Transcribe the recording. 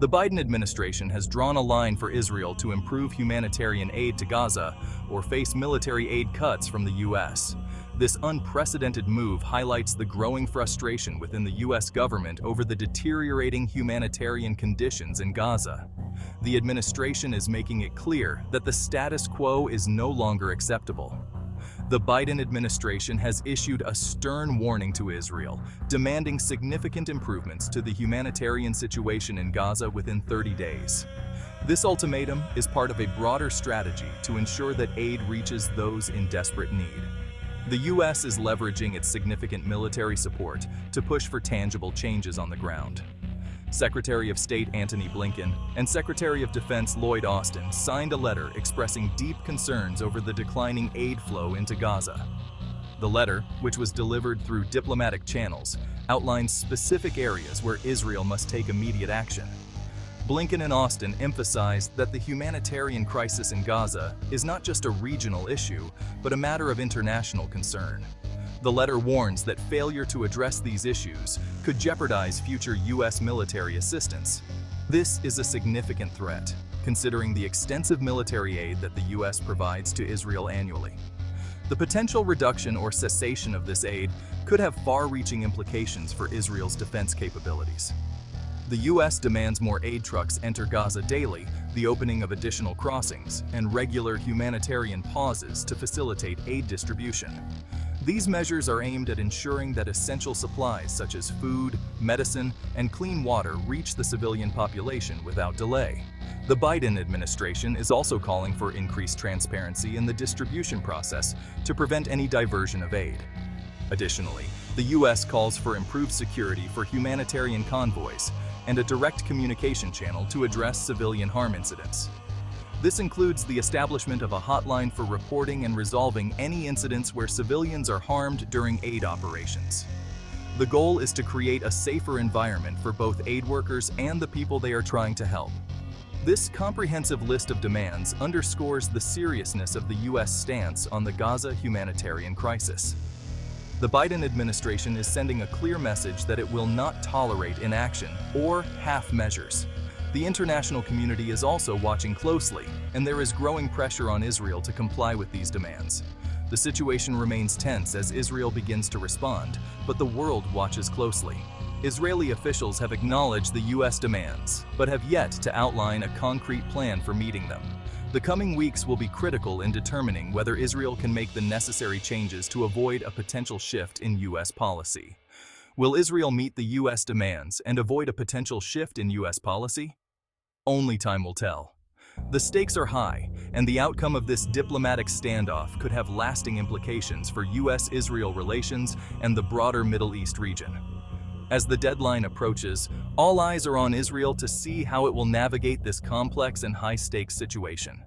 The Biden administration has drawn a line for Israel to improve humanitarian aid to Gaza or face military aid cuts from the U.S. This unprecedented move highlights the growing frustration within the U.S. government over the deteriorating humanitarian conditions in Gaza. The administration is making it clear that the status quo is no longer acceptable. The Biden administration has issued a stern warning to Israel, demanding significant improvements to the humanitarian situation in Gaza within 30 days. This ultimatum is part of a broader strategy to ensure that aid reaches those in desperate need. The U.S. is leveraging its significant military support to push for tangible changes on the ground. Secretary of State Antony Blinken and Secretary of Defense Lloyd signed a letter expressing deep concerns over the declining aid flow into Gaza. The letter, which was delivered through diplomatic channels, outlines specific areas where Israel must take immediate action. Blinken and Austin emphasized that the humanitarian crisis in Gaza is not just a regional issue, but a matter of international concern. The letter warns that failure to address these issues could jeopardize future U.S. military assistance. This is a significant threat, considering the extensive military aid that the U.S. provides to Israel annually. The potential reduction or cessation of this aid could have far-reaching implications for Israel's defense capabilities. The U.S. demands more aid trucks enter Gaza daily, the opening of additional crossings, and regular humanitarian pauses to facilitate aid distribution. These measures are aimed at ensuring that essential supplies such as food, medicine, and clean water reach the civilian population without delay. The Biden administration is also calling for increased transparency in the distribution process to prevent any diversion of aid. Additionally, the U.S. calls for improved security for humanitarian convoys and a direct communication channel to address civilian harm incidents. This includes the establishment of a hotline for reporting and resolving any incidents where civilians are harmed during aid operations. The goal is to create a safer environment for both aid workers and the people they are trying to help. This comprehensive list of demands underscores the seriousness of the U.S. stance on the Gaza humanitarian crisis. The Biden administration is sending a clear message that it will not tolerate inaction or half measures. The international community is also watching closely, and there is growing pressure on Israel to comply with these demands. The situation remains tense as Israel begins to respond, but the world watches closely. Israeli officials have acknowledged the U.S. demands, but have yet to outline a concrete plan for meeting them. The coming weeks will be critical in determining whether Israel can make the necessary changes to avoid a potential shift in U.S. policy. Will Israel meet the U.S. demands and avoid a potential shift in U.S. policy? Only time will tell. The stakes are high, and the outcome of this diplomatic standoff could have lasting implications for U.S.-Israel relations and the broader Middle East region. As the deadline approaches, all eyes are on Israel to see how it will navigate this complex and high-stakes situation.